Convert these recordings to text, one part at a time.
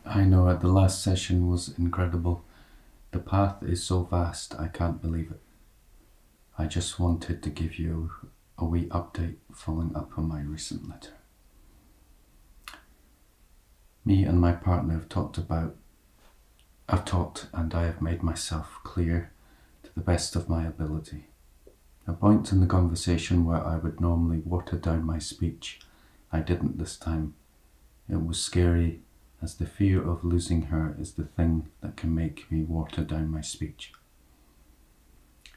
I know the last session was incredible. The path is so vast, I can't believe it. I just wanted to give you a wee update following up on my recent letter. Me and my partner have talked and I have made myself clear to the best of my ability. A point in the conversation where I would normally water down my speech, I didn't this time. It was scary, as the fear of losing her is the thing that can make me water down my speech.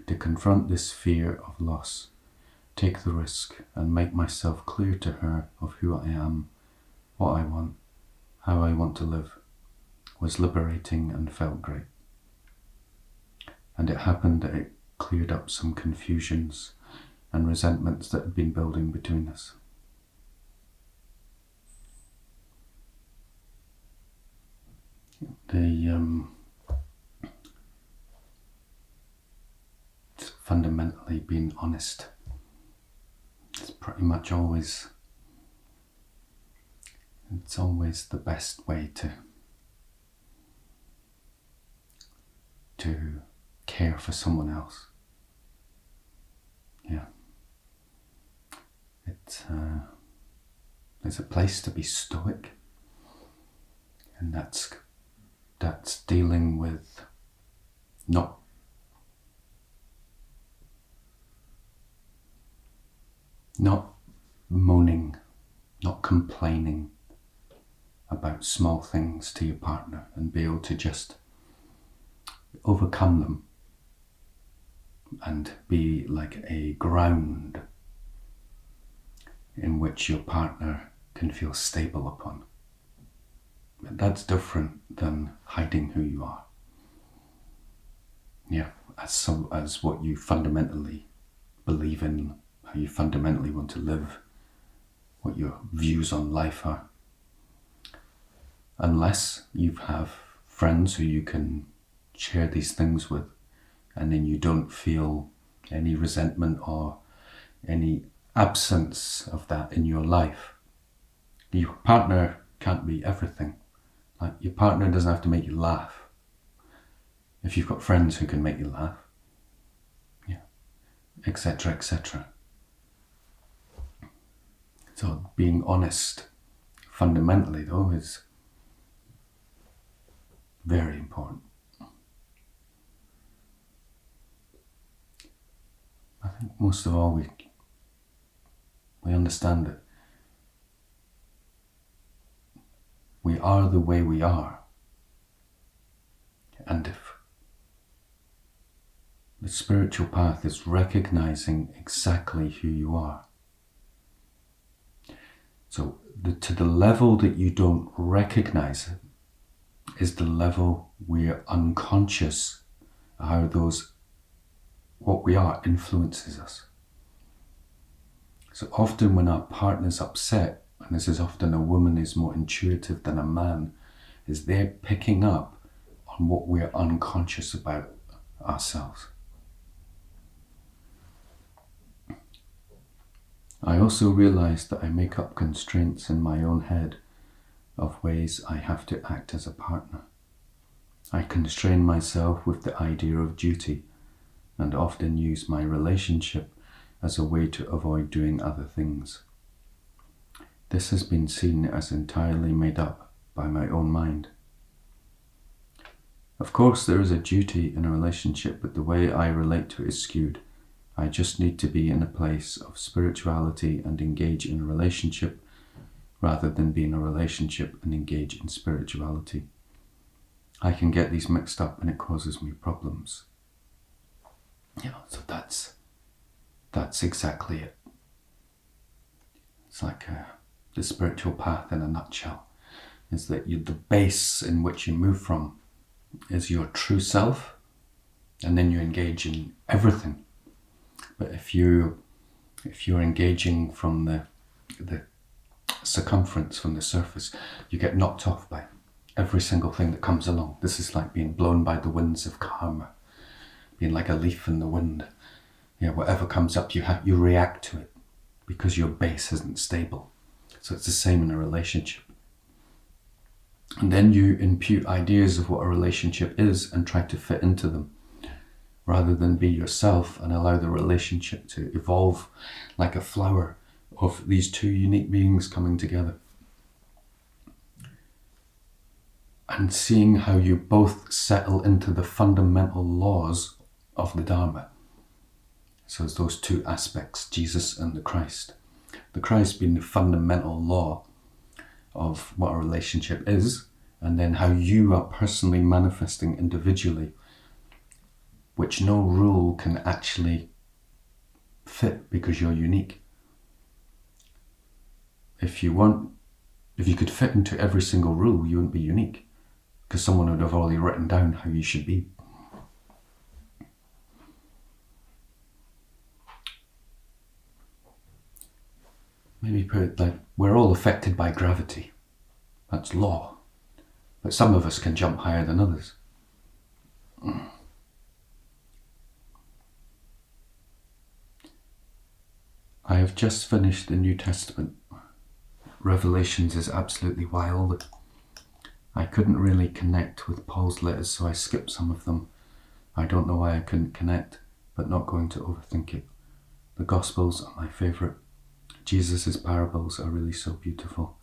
To confront this fear of loss, take the risk, and make myself clear to her of who I am, what I want, how I want to live, was liberating and felt great. And it happened that it cleared up some confusions and resentments that had been building between us. It's fundamentally being honest. It's pretty much always the best way to care for someone else. Yeah. It's a place to be stoic, and that's dealing with not moaning, not complaining about small things to your partner, and be able to just overcome them and be like a ground in which your partner can feel stable upon. But that's different than hiding who you are. Yeah, as what you fundamentally believe in, how you fundamentally want to live, what your views on life are. Unless you have friends who you can share these things with, and then you don't feel any resentment or any absence of that in your life. Your partner can't be everything. Like, your partner doesn't have to make you laugh. If you've got friends who can make you laugh, yeah, etc., etc. So being honest fundamentally, though, is very important. I think most of all we understand that we are the way we are, and if the spiritual path is recognizing exactly who you are. So to the level that you don't recognize it is the level we're unconscious how what we are influences us. So often when our partner's upset, and this is often a woman who's more intuitive than a man, is they're picking up on what we're unconscious about ourselves. I also realize that I make up constraints in my own head of ways I have to act as a partner. I constrain myself with the idea of duty, and often use my relationship as a way to avoid doing other things. This has been seen as entirely made up by my own mind. Of course, there is a duty in a relationship, but the way I relate to it is skewed. I just need to be in a place of spirituality and engage in a relationship, rather than be in a relationship and engage in spirituality. I can get these mixed up and it causes me problems. So that's exactly it. It's like the spiritual path in a nutshell, is that the base in which you move from is your true self, and then you engage in everything. But if you're engaging from the circumference, from the surface, you get knocked off by every single thing that comes along. This is like being blown by the winds of karma, being like a leaf in the wind. Whatever comes up, you react to it because your base isn't stable. So it's the same in a relationship. And then you impute ideas of what a relationship is and try to fit into them, rather than be yourself and allow the relationship to evolve like a flower of these two unique beings coming together. And seeing how you both settle into the fundamental laws of the Dharma. So it's those two aspects, Jesus and the Christ. The Christ being the fundamental law of what a relationship is, and then how you are personally manifesting individually, which no rule can actually fit because you're unique. If you could fit into every single rule, you wouldn't be unique, because someone would have already written down how you should be. Maybe put it like, we're all affected by gravity. That's law. But some of us can jump higher than others. I have just finished the New Testament. Revelations is absolutely wild. I couldn't really connect with Paul's letters, so I skipped some of them. I don't know why I couldn't connect, but not going to overthink it. The Gospels are my favourite. Jesus' parables are really so beautiful.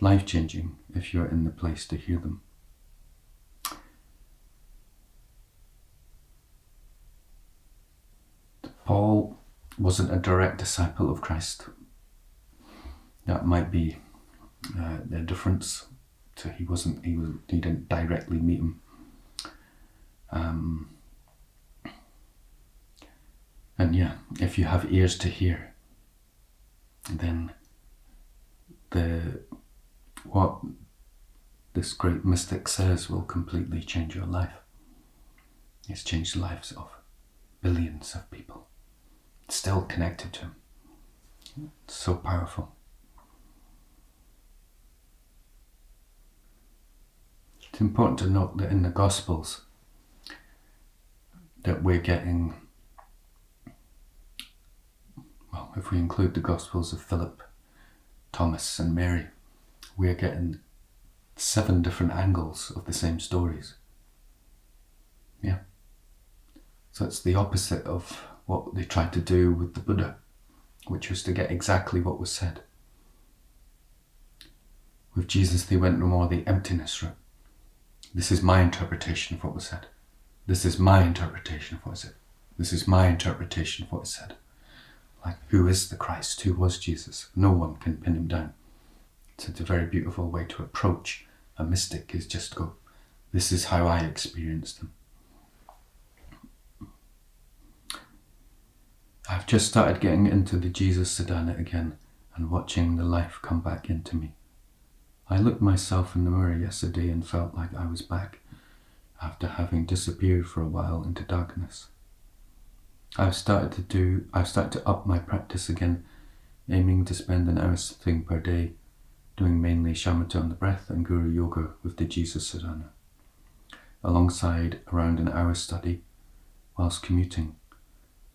Life-changing if you're in the place to hear them. Paul wasn't a direct disciple of Christ. That might be the difference. So he didn't directly meet him. And yeah, if you have ears to hear, then what this great mystic says will completely change your life. It's changed the lives of billions of people still connected to him. It's so powerful. It's important to note that in the Gospels that we're getting, well, if we include the Gospels of Philip, Thomas and Mary, we're getting 7 different angles of the same stories. Yeah. So it's the opposite of what they tried to do with the Buddha, which was to get exactly what was said. With Jesus, they went more the emptiness route. This is my interpretation of what was said. This is my interpretation of what was said. This is my interpretation of what was said. Like, who is the Christ? Who was Jesus? No one can pin him down. So it's a very beautiful way to approach a mystic, is just go, this is how I experienced him. I've just started getting into the Jesus Sadhana again and watching the life come back into me. I looked myself in the mirror yesterday and felt like I was back after having disappeared for a while into darkness. I've started to up my practice again, aiming to spend an hour sitting per day, doing mainly shamatha on the breath and guru yoga with the Jesus Sadhana, alongside around an hour study whilst commuting.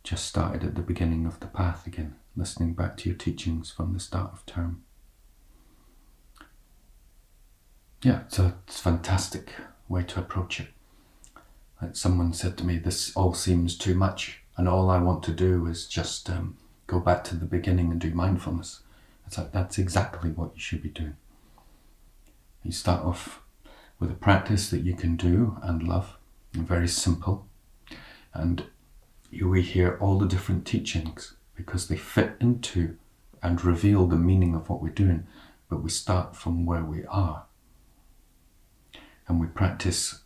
Just started at the beginning of the path again, listening back to your teachings from the start of term. Yeah, so it's a fantastic way to approach it. Like someone said to me, this all seems too much, and all I want to do is just go back to the beginning and do mindfulness. It's like, that's exactly what you should be doing. You start off with a practice that you can do and love, and very simple, and you hear all the different teachings because they fit into and reveal the meaning of what we're doing, but we start from where we are. And we practice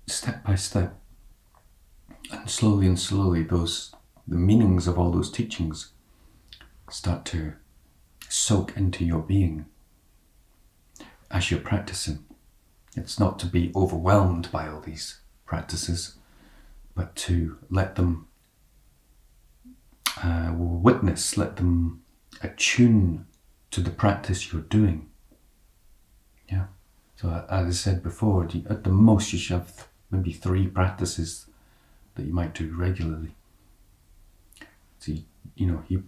step by step, and slowly the meanings of all those teachings start to soak into your being as you're practicing. It's not to be overwhelmed by all these practices, but to let them witness, let them attune to the practice you're doing. Yeah. So as I said before, at the most you should have maybe 3 practices that you might do regularly. So you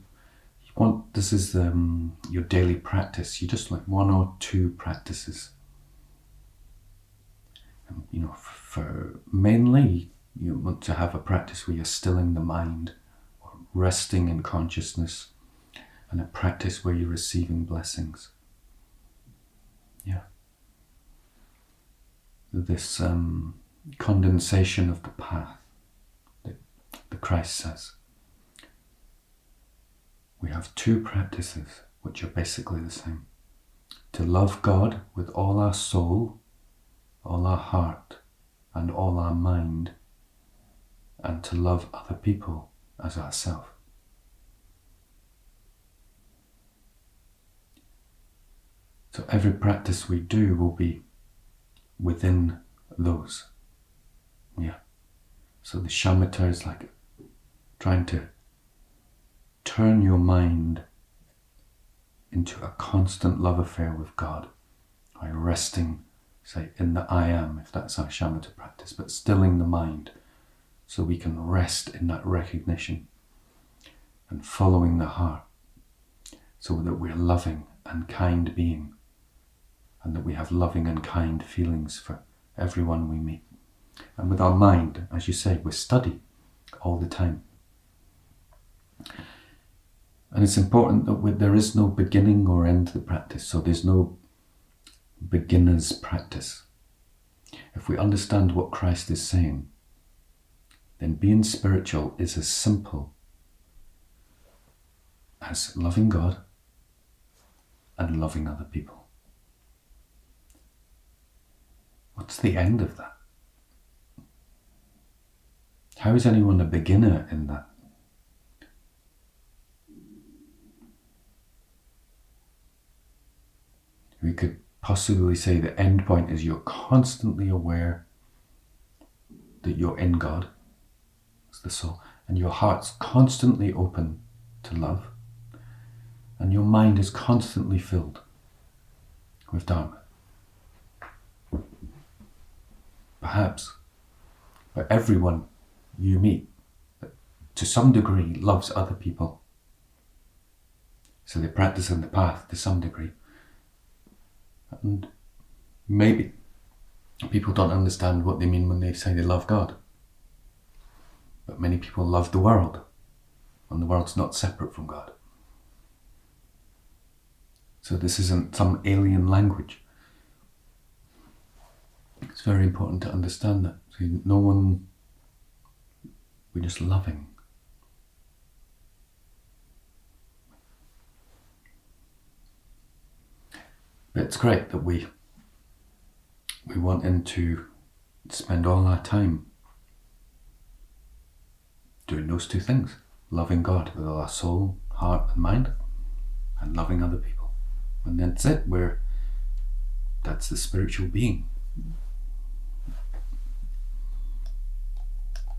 This is your daily practice. You just like 1 or 2 practices. For mainly you want to have a practice where you're stilling the mind, or resting in consciousness, and a practice where you're receiving blessings. Yeah. This condensation of the path that Christ says. We have 2 practices which are basically the same. To love God with all our soul, all our heart, and all our mind, and to love other people as ourselves. So every practice we do will be within those. Yeah. So the shamatha is like trying to turn your mind into a constant love affair with God by resting, say, in the I am, if that's our shamatha practice, but stilling the mind so we can rest in that recognition and following the heart so that we're loving and kind being, and that we have loving and kind feelings for everyone we meet. And with our mind, as you say, we study all the time. And it's important that there is no beginning or end to the practice, so there's no beginner's practice. If we understand what Christ is saying, then being spiritual is as simple as loving God and loving other people. What's the end of that? How is anyone a beginner in that? We could possibly say the end point is you're constantly aware that you're in God, as the soul, and your heart's constantly open to love, and your mind is constantly filled with Dharma. Perhaps, but everyone you meet, to some degree, loves other people. So they practice in the path to some degree. And maybe people don't understand what they mean when they say they love God. But many people love the world, and the world's not separate from God. So this isn't some alien language. It's very important to understand that. So we're just loving. But it's great that we want to spend all our time doing those 2 things. Loving God with all our soul, heart and mind, and loving other people. And that's it, that's the spiritual being.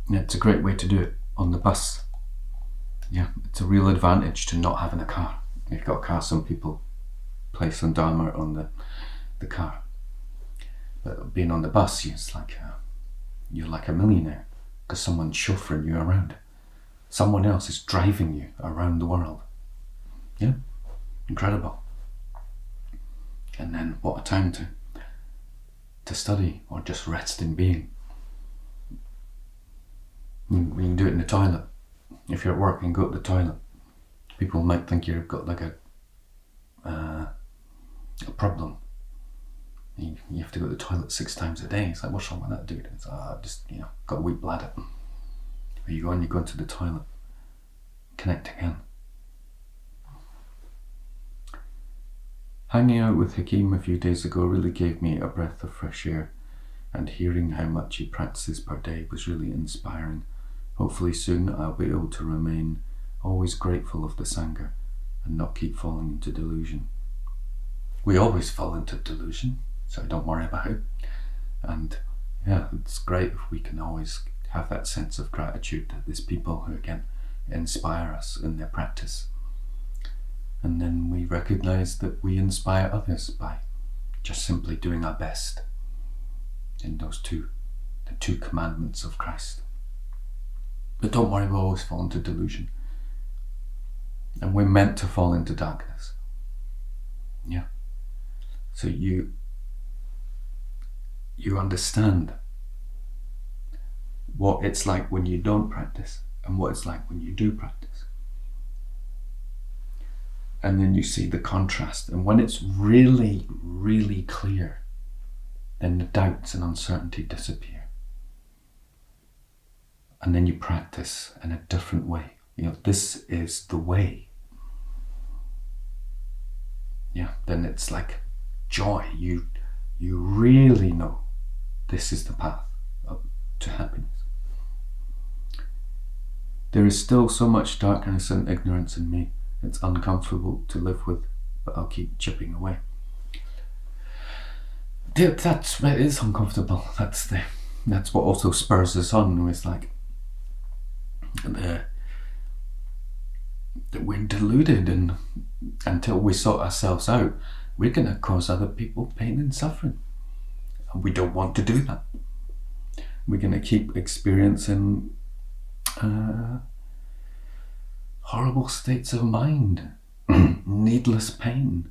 Yeah, it's a great way to do it on the bus. Yeah, it's a real advantage to not having a car. If you've got a car, some people place some Dharma on the car. But being on the bus, it's like you're like a millionaire because someone's chauffeuring you around. Someone else is driving you around the world. Yeah, incredible. And then what a time to study or just rest in being. You can do it in the toilet. If you're at work and go to the toilet, people might think you've got like a problem. You have to go to the toilet 6 times a day. It's like, what's wrong with that, dude? It's just got a weak bladder. Or you go into the toilet, connect again. Hanging out with Hakeem a few days ago really gave me a breath of fresh air, and hearing how much he practices per day was really inspiring. Hopefully soon I'll be able to remain always grateful of the Sangha and not keep falling into delusion. We always fall into delusion, so don't worry about it. And yeah, it's great if we can always have that sense of gratitude that there's people who, again, inspire us in their practice. And then we recognize that we inspire others by just simply doing our best in the 2 commandments of Christ. But don't worry, we'll always fall into delusion. And we're meant to fall into darkness. Yeah. So you understand what it's like when you don't practice and what it's like when you do practice. And then you see the contrast. And when it's really, really clear, then the doubts and uncertainty disappear. And then you practice in a different way. This is the way. Yeah, then it's like joy. You really know this is the path to happiness. There is still so much darkness and ignorance in me. It's uncomfortable to live with, but I'll keep chipping away. It is uncomfortable. That's what also spurs us on. It's like that we're deluded, and until we sort ourselves out, we're going to cause other people pain and suffering. And we don't want to do that. We're going to keep experiencing horrible states of mind, needless pain.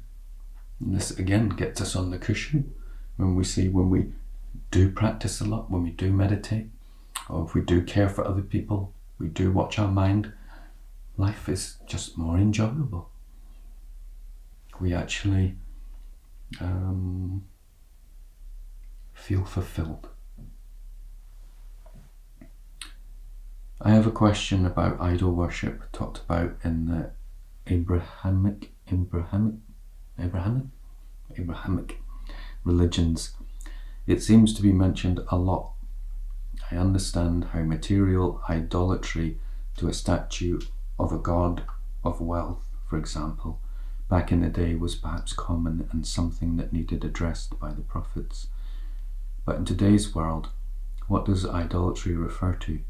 And this again gets us on the cushion when we do practice a lot, when we do meditate, or if we do care for other people, we do watch our mind, life is just more enjoyable. We actually feel fulfilled. I have a question about idol worship talked about in the Abrahamic religions. It seems to be mentioned a lot. I understand how material idolatry to a statue of a god of wealth, for example, back in the day was perhaps common and something that needed addressed by the prophets. But in today's world, what does idolatry refer to?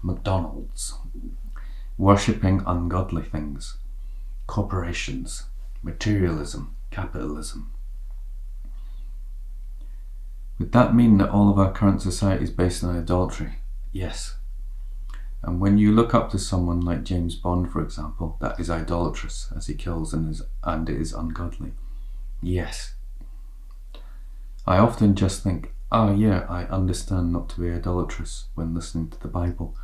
McDonald's, worshipping ungodly things, corporations, materialism, capitalism. Would that mean that all of our current society is based on idolatry? Yes. And when you look up to someone like James Bond, for example, that is idolatrous as he kills and it is ungodly. Yes. I often just think, yeah, I understand not to be idolatrous when listening to the Bible,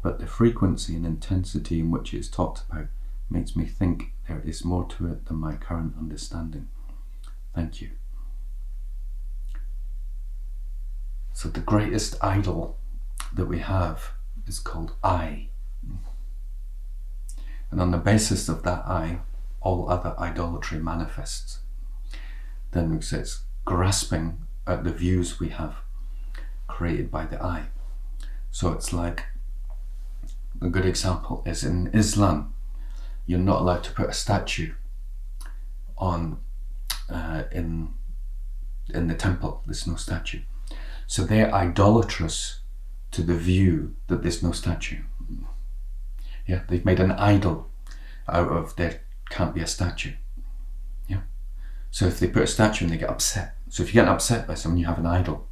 but the frequency and intensity in which it is talked about makes me think there is more to it than my current understanding. Thank you. So the greatest idol that we have is called I. And on the basis of that I, all other idolatry manifests. Then it's grasping at the views we have created by the I. So it's like, a good example is in Islam, you're not allowed to put a statue on in the temple. There's no statue. So they're idolatrous to the view that there's no statue. Yeah, they've made an idol out of there can't be a statue. Yeah. So if they put a statue and they get upset. So if you get upset by something, you have an idol.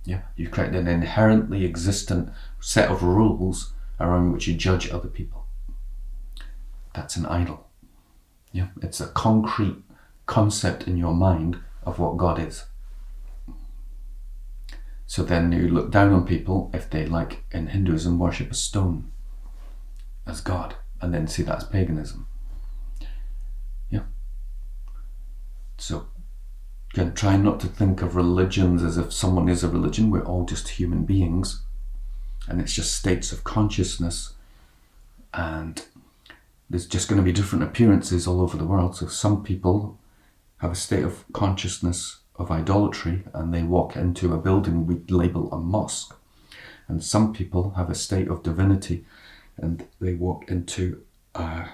Yeah. You've created an inherently existent set of rules around which you judge other people. That's an idol. Yeah. It's a concrete concept in your mind of what God is. So then you look down on people if they, like in Hinduism, worship a stone as God, and then see that as paganism. Yeah. So again, try not to think of religions as if someone is a religion. We're all just human beings, and it's just states of consciousness, and there's just going to be different appearances all over the world. So some people have a state of consciousness of idolatry and they walk into a building we label a mosque, and some people have a state of divinity and they walk into a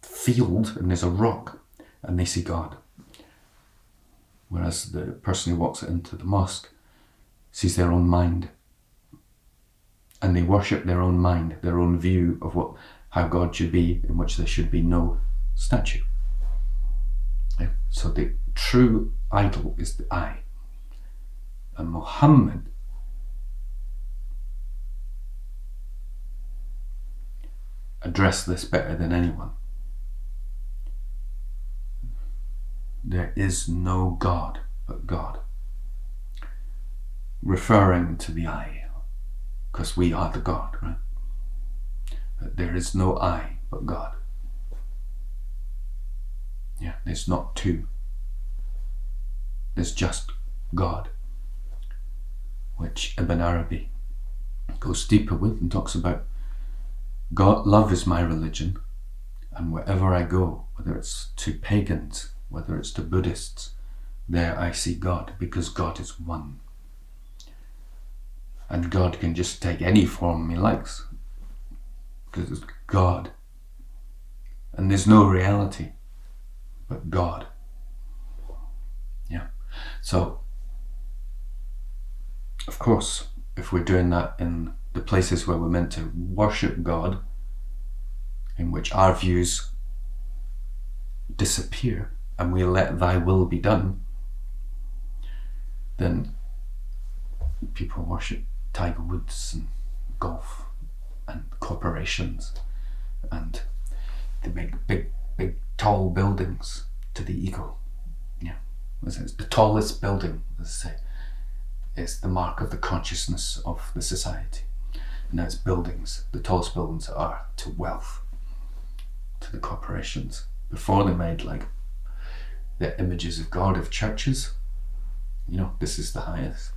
field and there's a rock and they see God, whereas the person who walks into the mosque sees their own mind and they worship their own mind, their own view of how God should be, in which there should be no statue. Yeah. So the true idol is the I. And address this better than anyone. There is no God but God. Referring to the I, because we are the God, right? There is no I but God. Yeah, there's not two. There's just God, which Ibn Arabi goes deeper with and talks about God. Love is my religion, and wherever I go, whether it's to pagans, whether it's to Buddhists, there I see God, because God is one. And God can just take any form he likes, because it's God. And there's no reality but God. Yeah. So, of course, if we're doing that in the places where we're meant to worship God, in which our views disappear and we let thy will be done, then people worship Tiger Woods and golf and corporations and they make big tall buildings to the ego. Yeah, it's the tallest building, let's say, is the mark of the consciousness of the society. And now it's buildings. The tallest buildings are to wealth, to the corporations. Before they made like the images of God of churches, this is the highest,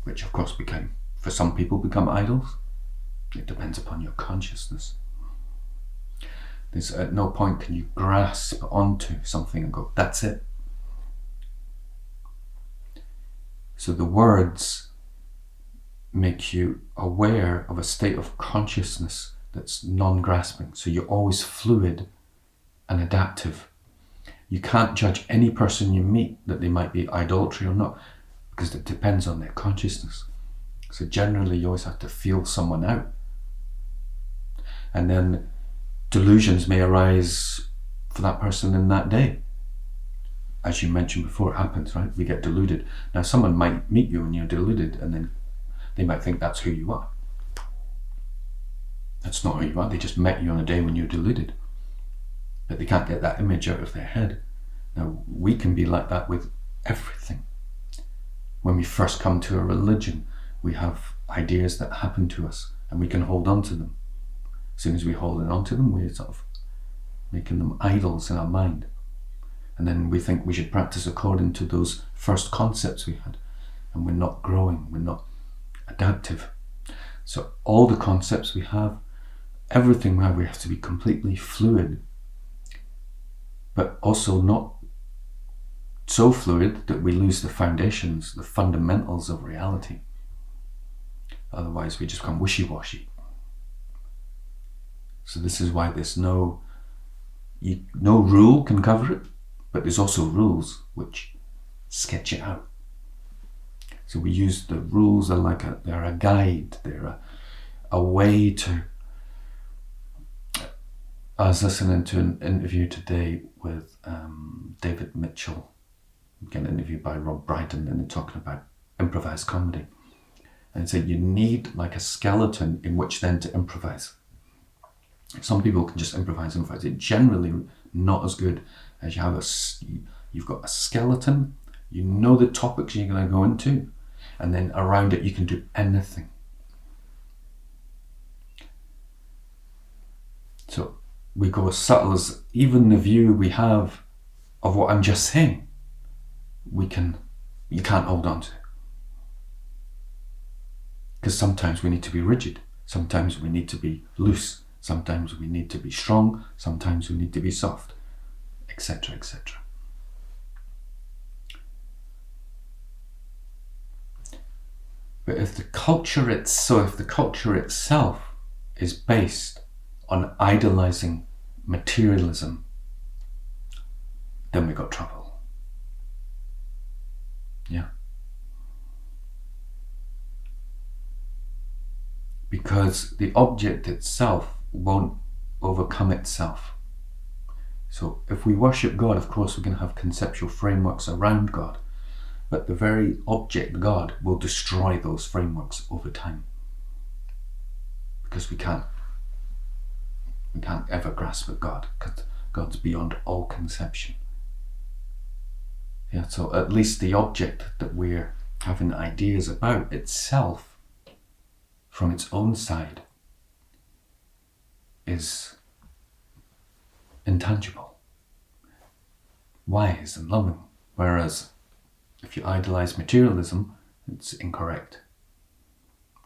which of course for some people become idols. It depends upon your consciousness. There's at no point can you grasp onto something and go, that's it. So the words make you aware of a state of consciousness that's non-grasping. So you're always fluid and adaptive. You can't judge any person you meet that they might be idolatry or not, because it depends on their consciousness. So generally you always have to feel someone out. And then delusions may arise for that person in that day. As you mentioned before, it happens, right? We get deluded. Now someone might meet you and you're deluded, and then they might think that's who you are. That's not who you are. They just met you on a day when you're deluded. But they can't get that image out of their head. Now we can be like that with everything. When we first come to a religion, we have ideas that happen to us and we can hold on to them. As soon as we hold on to them, we're sort of making them idols in our mind. And then we think we should practice according to those first concepts we had. And we're not growing, we're not adaptive. So all the concepts we have, everything we have to be completely fluid, but also not so fluid that we lose the foundations, the fundamentals of reality. Otherwise we just become wishy-washy. So this is why there's no rule can cover it, but there's also rules which sketch it out. So we use the rules they're a guide, they're a way to. I was listening to an interview today with David Mitchell, again interviewed by Rob Brydon, and they're talking about improvised comedy. And said you need like a skeleton in which then to improvise. Some people can just improvise. It's generally not as good as you've got a skeleton, you know the topics you're going to go into, and then around it you can do anything. So we go as subtle as even the view we have of what I'm just saying, you can't hold on to. Because sometimes we need to be rigid, sometimes we need to be loose, sometimes we need to be strong, sometimes we need to be soft, etc., etc. But if the culture itself is based on idolizing materialism, then we got trouble. Yeah. Because the object itself won't overcome itself. So if we worship God, of course, we're going to have conceptual frameworks around God, but the very object God will destroy those frameworks over time, because we can't We can't ever grasp at God because God's beyond all conception. Yeah, so at least the object that we're having ideas about itself, from its own side, is intangible, wise and loving. Whereas if you idolize materialism, it's incorrect,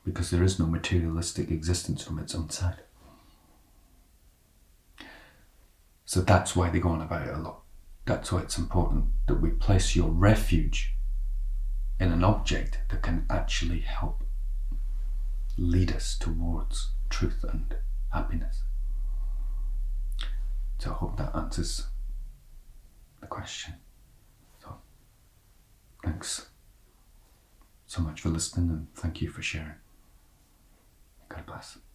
because there is no materialistic existence from its own side. So that's why they go on about it a lot. That's why it's important that we place your refuge in an object that can actually help lead us towards truth and happiness. So I hope that answers the question. So thanks so much for listening, and thank you for sharing. God bless.